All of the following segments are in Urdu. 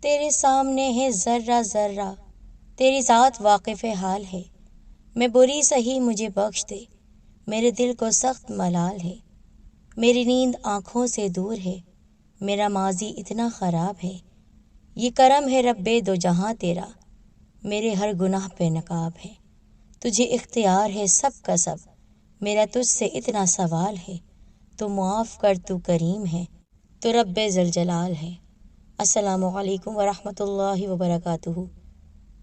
تیرے سامنے ہے ذرہ ذرہ، تیری ذات واقف حال ہے، میں بری سہی مجھے بخش دے، میرے دل کو سخت ملال ہے، میری نیند آنکھوں سے دور ہے، میرا ماضی اتنا خراب ہے، یہ کرم ہے رب دو جہاں تیرا، میرے ہر گناہ پہ نقاب ہے، تجھے اختیار ہے سب کا سب، میرا تجھ سے اتنا سوال ہے، تو معاف کر تو کریم ہے، تو رب ذوالجلال ہے۔ السلام علیکم ورحمۃ اللہ وبرکاتہ۔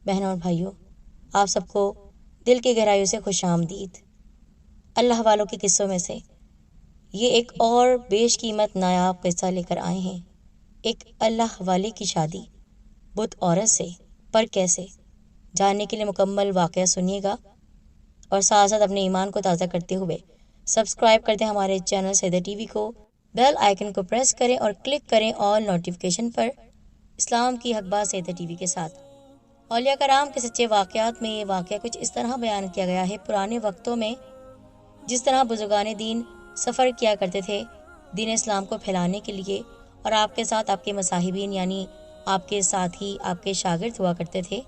بہنوں اور بھائیوں، آپ سب کو دل کی گہرائیوں سے خوش آمدید۔ اللہ والوں کے قصوں میں سے یہ ایک اور بیش قیمت نایاب قصہ لے کر آئے ہیں۔ ایک اللہ والے کی شادی بت عورت سے، پر کیسے؟ جاننے کے لیے مکمل واقعہ سنیے گا، اور ساتھ ساتھ اپنے ایمان کو تازہ کرتے ہوئے سبسکرائب کر دیں ہمارے چینل سیدہ ٹی وی کو، بیل آئیکن کو پریس کریں اور کلک کریں آل نوٹیفیکیشن پر۔ اسلام کی حق بات سیدہ ٹی وی کے ساتھ اولیاء کرام کے سچے واقعات میں یہ واقعہ کچھ اس طرح بیان کیا گیا ہے۔ پرانے وقتوں میں جس طرح بزرگان دین سفر کیا کرتے تھے دین اسلام کو پھیلانے کے لیے، اور آپ کے ساتھ آپ کے مصاحبین یعنی آپ کے ساتھی، آپ کے شاگرد ہوا کرتے تھے،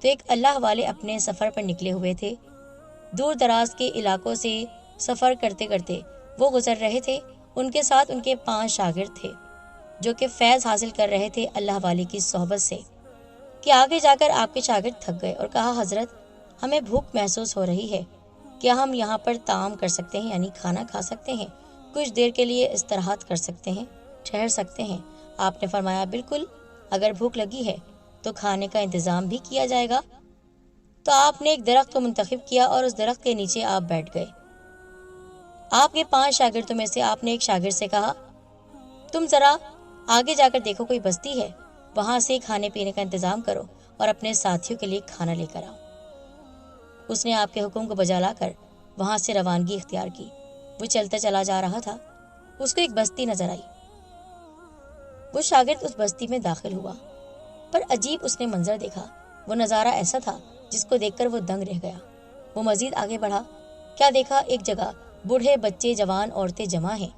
تو ایک اللہ والے اپنے سفر پر نکلے ہوئے تھے۔ دور دراز کے علاقوں سے سفر کرتے کرتے وہ گزر رہے تھے۔ ان کے ساتھ ان کے 5 شاگرد تھے جو کہ فیض حاصل کر رہے تھے اللہ والے کی صحبت سے، کہ آگے جا کر آپ کے شاگرد تھک گئے اور کہا، حضرت ہمیں بھوک محسوس ہو رہی ہے، کیا ہم یہاں پر طعام کر سکتے ہیں، یعنی کھانا کھا سکتے ہیں، کچھ دیر کے لیے استراحت کر سکتے ہیں، ٹھہر سکتے ہیں؟ آپ نے فرمایا، بالکل، اگر بھوک لگی ہے تو کھانے کا انتظام بھی کیا جائے گا۔ تو آپ نے ایک درخت کو منتخب کیا اور اس درخت کے نیچے آپ بیٹھ گئے۔ آپ کے 5 شاگردوں میں سے آپ نے ایک شاگرد سے کہا، تم ذرا آگے جا کر دیکھو، کوئی بستی ہے، وہاں سے کھانے پینے کا انتظام کرو اور اپنے ساتھیوں کے لیے کھانا لے کر آؤ۔ اس نے آپ کے حکم کو بجا لا کر وہاں سے روانگی اختیار کی۔ وہ چلتا چلا جا رہا تھا، اس کو ایک بستی نظر آئی۔ وہ شاگرد اس بستی میں داخل ہوا، پر عجیب اس نے منظر دیکھا۔ وہ نظارہ ایسا تھا جس کو دیکھ کر وہ دنگ رہ گیا۔ وہ مزید آگے بڑھا، کیا دیکھا، ایک جگہ بوڑھے، بچے، جوان، عورتیں جمع ہیں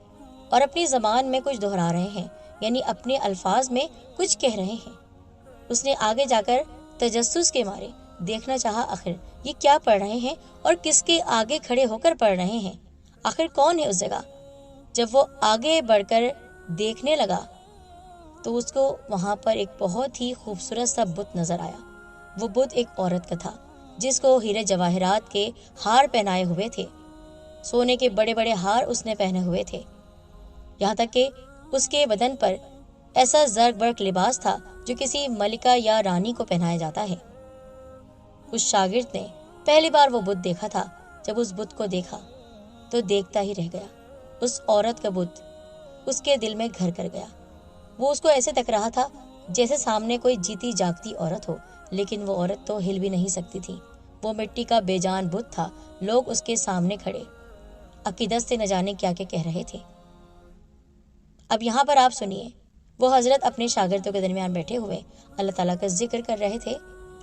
اور اپنی زبان میں کچھ دہرا رہے ہیں، یعنی اپنے الفاظ میں کچھ کہہ رہے ہیں۔ اس نے آگے جا کر تجسس کے مارے دیکھنا چاہا، آخر یہ کیا پڑھ رہے ہیں اور کس کے آگے کھڑے ہو کر پڑھ رہے ہیں، آخر کون ہے اس جگہ۔ جب وہ آگے بڑھ کر دیکھنے لگا تو اس کو وہاں پر ایک بہت ہی خوبصورت سا بت نظر آیا۔ وہ بت ایک عورت کا تھا جس کو ہیرے جواہرات کے ہار پہنائے ہوئے تھے، سونے کے بڑے بڑے ہار اس نے پہنے ہوئے تھے، یہاں تک کہ اس کے بدن پر ایسا زرق برق لباس تھا جو کسی ملکہ یا رانی کو پہنایا جاتا ہے۔ اس شاگرد نے پہلی بار وہ بت دیکھا تھا۔ جب اس بت کو دیکھا تو دیکھتا ہی رہ گیا۔ اس عورت کا بت اس کے دل میں گھر کر گیا۔ وہ اس کو ایسے تک رہا تھا جیسے سامنے کوئی جیتی جاگتی عورت ہو، لیکن وہ عورت تو ہل بھی نہیں سکتی تھی۔ وہ مٹی کا بے جان بت تھا۔ لوگ اس کے سامنے کھڑے عقیدت سے نہ جانے کیا کہہ رہے تھے۔ اب یہاں پر آپ سنیے، وہ حضرت اپنے شاگردوں کے درمیان بیٹھے ہوئے اللہ تعالیٰ کا ذکر کر رہے تھے،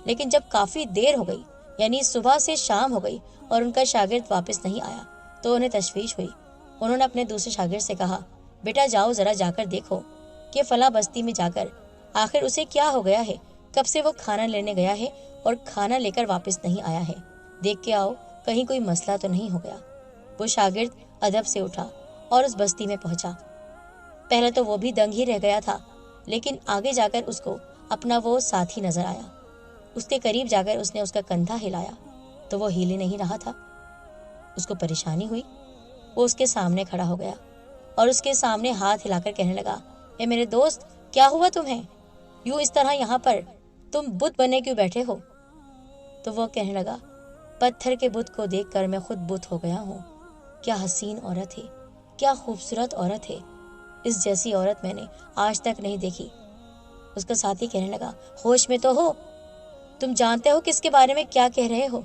لیکن جب کافی دیر ہو گئی، یعنی صبح سے شام ہو گئی اور ان کا شاگرد واپس نہیں آیا تو انہیں تشویش ہوئی۔ انہوں نے اپنے دوسرے شاگرد سے کہا، بیٹا جاؤ ذرا جا کر دیکھو کہ فلاں بستی میں جا کر آخر اسے کیا ہو گیا ہے، کب سے وہ کھانا لینے گیا ہے اور کھانا لے کر واپس نہیں آیا ہے، دیکھ کے آؤ کہیں کوئی مسئلہ تو نہیں ہو گیا۔ وہ شاگرد ادب سے اٹھا اور اس بستی میں پہنچا۔ پہلے تو وہ بھی دنگ ہی رہ گیا تھا، لیکن آگے جا کر اس کو اپنا وہ ساتھی نظر آیا۔ اس کے قریب جا کر اس نے اس کا کندھا ہلایا تو وہ ہل ہی نہیں رہا تھا۔ اس کو پریشانی ہوئی۔ وہ اس کے سامنے کھڑا ہو گیا اور اس کے سامنے ہاتھ ہلا کر کہنے لگا، اے میرے دوست، کیا ہوا تمہیں؟ یوں اس طرح یہاں پر تم بت بنے کیوں بیٹھے ہو؟ تو وہ کہنے لگا، پتھر کے بت کو دیکھ کر میں خود بت ہو گیا ہوں۔ کیا حسین عورت ہے، کیا خوبصورت عورت ہے، اس جیسی عورت میں نے آج تک نہیں دیکھی۔ اس کا ساتھی کہنے لگا، ہوش میں تو ہو، تم جانتے ہو کس کے بارے میں کیا کہہ رہے ہو؟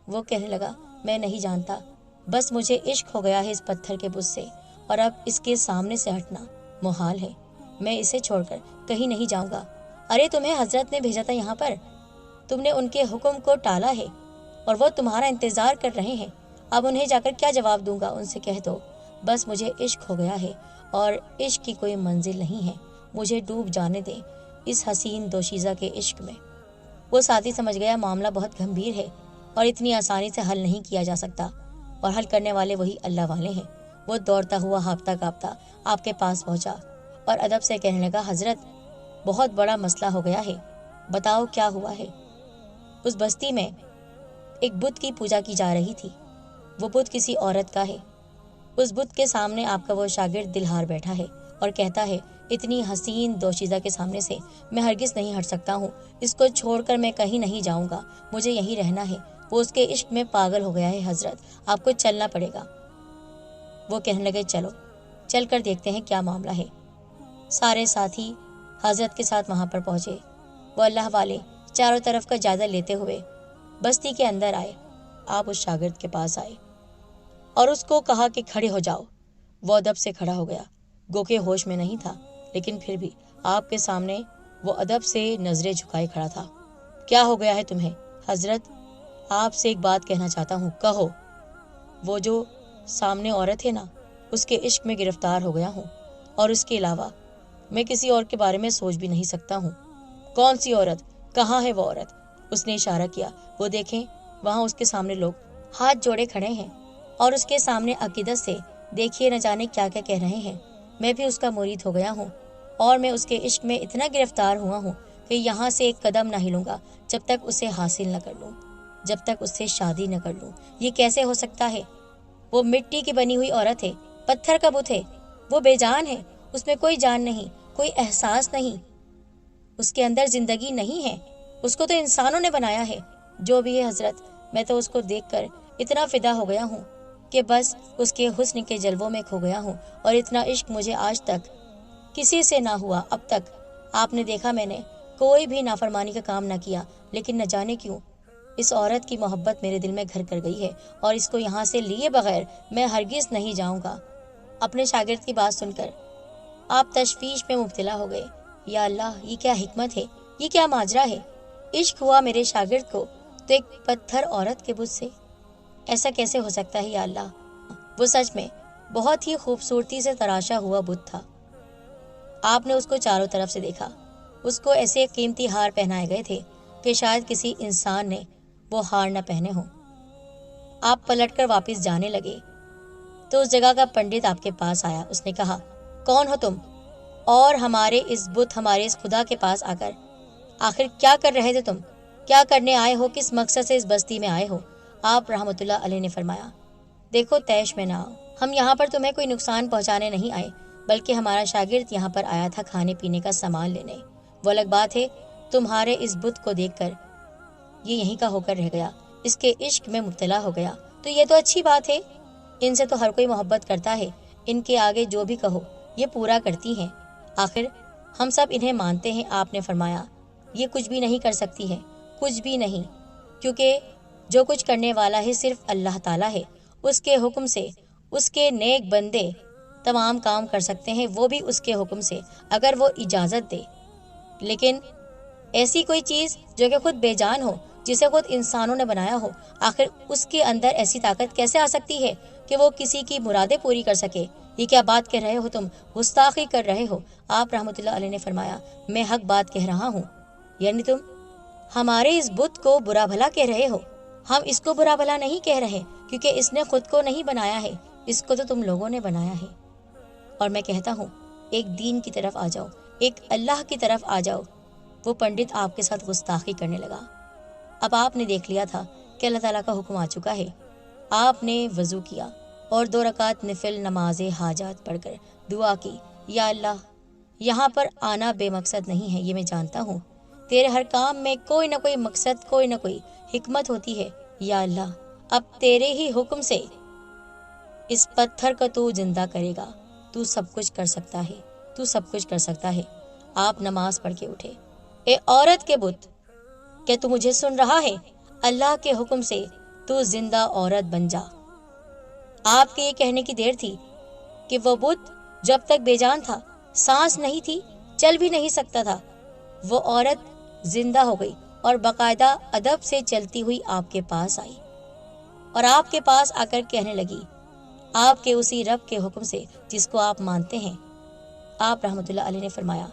وہ کہنے لگا، میں نہیں جانتا، بس مجھے عشق ہو گیا ہے اس پتھر کے بت سے، اور اب اس کے سامنے سے ہٹنا محال ہے، میں اسے چھوڑ کر کہیں نہیں جاؤں گا۔ ارے تمہیں حضرت نے بھیجا تھا یہاں پر، تم نے ان کے حکم کو ٹالا ہے، اور وہ تمہارا انتظار کر رہے ہیں۔ اب انہیں جا کر کیا جواب دوں گا؟ ان سے کہہ دو بس مجھے عشق ہو گیا ہے اور عشق کی کوئی منزل نہیں ہے، مجھے ڈوب جانے دیں اس حسین دوشیزہ کے عشق میں۔ وہ ساتھی سمجھ گیا معاملہ بہت گھمبیر ہے اور اتنی آسانی سے حل نہیں کیا جا سکتا، اور حل کرنے والے وہی اللہ والے ہیں۔ وہ دوڑتا ہوا ہانپتا کانپتا آپ کے پاس پہنچا اور ادب سے کہنے لگا، حضرت بہت بڑا مسئلہ ہو گیا ہے، بتاؤ کیا ہوا ہے؟ اس بستی میں ایک بت کی پوجا کی جا رہی تھی، وہ بت کسی عورت کا ہے۔ اس بت کے سامنے آپ کا وہ شاگرد دلہار بیٹھا ہے اور کہتا ہے، اتنی حسین دوشیزہ کے سامنے سے میں ہرگز نہیں ہٹ سکتا ہوں، اس کو چھوڑ کر میں کہیں نہیں جاؤں گا، مجھے یہیں رہنا ہے۔ وہ اس کے عشق میں پاگل ہو گیا ہے حضرت، آپ کو چلنا پڑے گا۔ وہ کہنے لگے، چلو چل کر دیکھتے ہیں کیا معاملہ ہے۔ سارے ساتھی حضرت کے ساتھ وہاں پر پہنچے۔ وہ اللہ والے چاروں طرف کا جائزہ لیتے ہوئے بستی کے اندر آئے۔ آپ اس شاگرد کے پاس آئے اور اس کو کہا کہ کھڑے ہو جاؤ۔ وہ ادب سے کھڑا ہو گیا، گو کہ ہوش میں نہیں تھا، لیکن پھر بھی آپ کے سامنے وہ ادب سے نظریں جھکائے کھڑا تھا۔ کیا ہو گیا ہے تمہیں؟ حضرت آپ سے ایک بات کہنا چاہتا ہوں، کہو۔ وہ جو سامنے عورت ہے نا، اس کے عشق میں گرفتار ہو گیا ہوں، اور اس کے علاوہ میں کسی اور کے بارے میں سوچ بھی نہیں سکتا ہوں۔ کون سی عورت؟ کہاں ہے وہ عورت؟ اس نے اشارہ کیا، وہ دیکھیں وہاں اس کے سامنے لوگ ہاتھ جوڑے کھڑے ہیں اور اس کے سامنے عقیدت سے دیکھیے نہ جانے کیا کیا کہہ رہے ہیں۔ میں بھی اس کا مرید ہو گیا ہوں اور میں اس کے عشق میں اتنا گرفتار ہوا ہوں کہ یہاں سے ایک قدم نہ ہلوں گا جب تک اسے حاصل نہ کر لوں، جب تک اس سے شادی نہ کر لوں۔ یہ کیسے ہو سکتا ہے؟ وہ مٹی کی بنی ہوئی عورت ہے، پتھر کا بت ہے، وہ بے جان ہے، اس میں کوئی جان نہیں، کوئی احساس نہیں، اس کے اندر زندگی نہیں ہے، اس کو تو انسانوں نے بنایا ہے۔ جو بھی ہے حضرت، میں تو اس کو دیکھ کر اتنا فدا ہو گیا ہوں کہ بس اس کے حسن کے جلووں میں کھو گیا ہوں، اور اتنا عشق مجھے آج تک کسی سے نہ ہوا۔ اب تک آپ نے دیکھا میں نے کوئی بھی نافرمانی کا کام نہ کیا، لیکن نہ جانے کیوں اس عورت کی محبت میرے دل میں گھر کر گئی ہے، اور اس کو یہاں سے لیے بغیر میں ہرگز نہیں جاؤں گا۔ اپنے شاگرد کی بات سن کر آپ تشویش میں مبتلا ہو گئے۔ یا اللہ، یہ کیا حکمت ہے، یہ کیا ماجرا ہے؟ عشق ہوا میرے شاگرد کو تو ایک پتھر عورت کے بت سے؟ ایسا کیسے ہو سکتا ہے یا اللہ؟ وہ سچ میں بہت ہی خوبصورتی سے تراشا ہوا بت تھا۔ آپ نے اس کو چاروں طرف سے دیکھا، اس کو ایسے قیمتی ہار پہنائے گئے تھے کہ شاید کسی انسان نے وہ ہار نہ پہنے ہوں۔ آپ پلٹ کر واپس جانے لگے تو اس جگہ کا پنڈت آپ کے پاس آیا۔ اس نے کہا، کون ہو تم؟ اور ہمارے اس بت، ہمارے اس خدا کے پاس آ کر آخر کیا کر رہے تھے تم؟ کیا کرنے آئے ہو؟ کس مقصد سے اس بستی میں آئے ہو؟ آپ رحمۃ اللہ علیہ نے فرمایا، دیکھو طیش میں نہ آؤ، ہم یہاں پر تمہیں کوئی نقصان پہنچانے نہیں آئے، بلکہ ہمارا شاگرد یہاں پر آیا تھا کھانے پینے کا سامان لینے۔ وہ الگ بات ہے تمہارے اس بت کو دیکھ کر یہ یہیں کا ہو کر رہ گیا، اس کے عشق میں مبتلا ہو گیا، تو یہ تو اچھی بات ہے، ان سے تو ہر کوئی محبت کرتا ہے، ان کے آگے جو بھی کہو یہ پورا کرتی ہیں، آخر ہم سب انہیں مانتے ہیں۔ آپ نے فرمایا، یہ کچھ بھی نہیں کر سکتی ہے، کچھ بھی نہیں، کیونکہ جو کچھ کرنے والا ہے صرف اللہ تعالیٰ ہے، اس کے حکم سے اس کے نیک بندے تمام کام کر سکتے ہیں، وہ بھی اس کے حکم سے، اگر وہ اجازت دے۔ لیکن ایسی کوئی چیز جو کہ خود بے جان ہو، جسے خود انسانوں نے بنایا ہو، آخر اس کے اندر ایسی طاقت کیسے آ سکتی ہے کہ وہ کسی کی مرادیں پوری کر سکے؟ یہ کیا بات کہہ رہے ہو تم؟ گستاخی کر رہے ہو۔ آپ رحمۃ اللہ علیہ نے فرمایا، میں حق بات کہہ رہا ہوں، یعنی تم ہمارے اس بت کو برا بھلا کہہ رہے ہو۔ ہم اس کو برا بھلا نہیں کہہ رہے، کیونکہ اس نے خود کو نہیں بنایا ہے، اس کو تو تم لوگوں نے بنایا ہے۔ اور میں کہتا ہوں، ایک دین کی طرف آ جاؤ، ایک اللہ کی طرف آ جاؤ۔ وہ پنڈت آپ کے ساتھ گستاخی کرنے لگا۔ اب آپ نے دیکھ لیا تھا کہ اللہ تعالیٰ کا حکم آ چکا ہے۔ آپ نے وضو کیا اور 2 رکعت نفل نماز حاجات پڑھ کر دعا کی، یا اللہ، یہاں پر آنا بے مقصد نہیں ہے، یہ میں جانتا ہوں، تیرے ہر کام میں کوئی نہ کوئی مقصد، کوئی نہ کوئی حکمت ہوتی ہے۔ یا اللہ، اب تیرے ہی حکم سے اس پتھر کو تو زندہ کرے گا، تو سب کچھ کر سکتا ہے، تو سب کچھ کر سکتا ہے۔ آپ نماز پڑھ کے اٹھے۔ اے عورت کے بت، کیا تو مجھے سن رہا ہے؟ اللہ کے حکم سے تو زندہ عورت بن جا۔ آپ کے یہ کہنے کی دیر تھی کہ وہ بت جب تک بے جان تھا، سانس نہیں تھی، چل بھی نہیں سکتا تھا، وہ عورت زندہ ہو گئی، اور باقاعدہ ادب سے چلتی ہوئی آپ کے پاس آئی اور آپ کے پاس آ کر کہنے لگی، آپ کے اسی رب کے حکم سے جس کو آپ مانتے ہیں۔ آپ رحمۃ اللہ علیہ نے فرمایا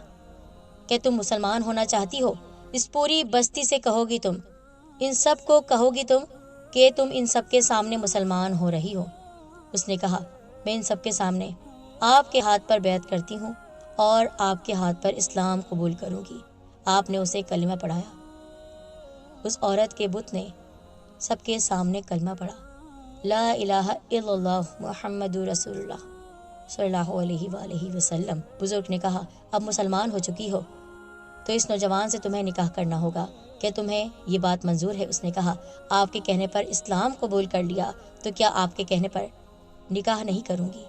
کہ تم مسلمان ہونا چاہتی ہو؟ اس پوری بستی سے کہو گی تم، ان سب کو کہو گی تم کہ تم ان سب کے سامنے مسلمان ہو رہی ہو۔ اس نے کہا، میں ان سب کے سامنے آپ کے ہاتھ پر بیعت کرتی ہوں اور آپ کے ہاتھ پر اسلام قبول کروں گی۔ آپ نے اسے کلمہ پڑھایا۔ اس عورت کے بت نے سب کے سامنے کلمہ پڑھا، لا الہ الا اللہ محمد رسول اللہ صلی اللہ علیہ وآلہ وسلم۔ بزرگ نے کہا، اب مسلمان ہو چکی ہو تو اس نوجوان سے تمہیں نکاح کرنا ہوگا، کہ تمہیں یہ بات منظور ہے؟ اس نے کہا، آپ کے کہنے پر اسلام قبول کر لیا تو کیا آپ کے کہنے پر نکاح نہیں کروں گی؟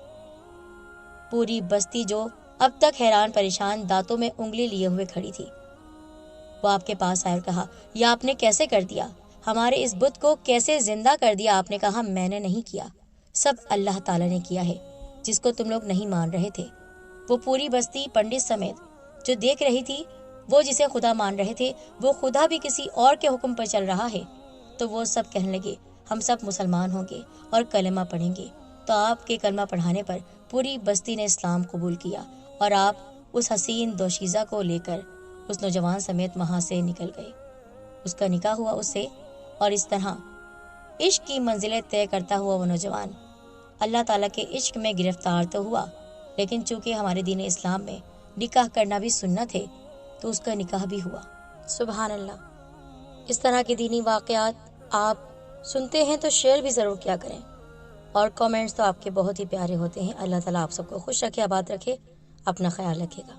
پوری بستی جو اب تک حیران پریشان دانتوں میں انگلی لیے ہوئے کھڑی تھی، وہ آپ کے پاس آئے اور کہا، یہ آپ نے کیسے کر دیا؟ ہمارے اس بت کو کیسے زندہ کر دیا؟ آپ نے کہا، میں نے نہیں کیا، سب اللہ تعالیٰ نے کیا ہے، جس کو تم لوگ نہیں مان رہے تھے۔ وہ پوری بستی پنڈت سمیت جو دیکھ رہی تھی، وہ جسے خدا مان رہے تھے، وہ خدا بھی کسی اور کے حکم پر چل رہا ہے، تو وہ سب کہنے لگے، ہم سب مسلمان ہوں گے اور کلمہ پڑھیں گے۔ تو آپ کے کلمہ پڑھانے پر پوری بستی نے اسلام قبول کیا اور آپ اس حسین دوشیزہ کو لے کر اس نوجوان سمیت وہاں سے نکل گئے۔ اس کا نکاح ہوا اس سے، اور اس طرح عشق کی منزلیں طے کرتا ہوا وہ نوجوان اللہ تعالیٰ کے عشق میں گرفتار تو ہوا، لیکن چونکہ ہمارے دین اسلام میں نکاح کرنا بھی سنت ہے تو اس کا نکاح بھی ہوا۔ سبحان اللہ۔ اس طرح کے دینی واقعات آپ سنتے ہیں تو شیئر بھی ضرور کیا کریں، اور کامنٹس تو آپ کے بہت ہی پیارے ہوتے ہیں۔ اللہ تعالیٰ آپ سب کو خوش رکھے، آباد رکھے، اپنا خیال رکھے گا۔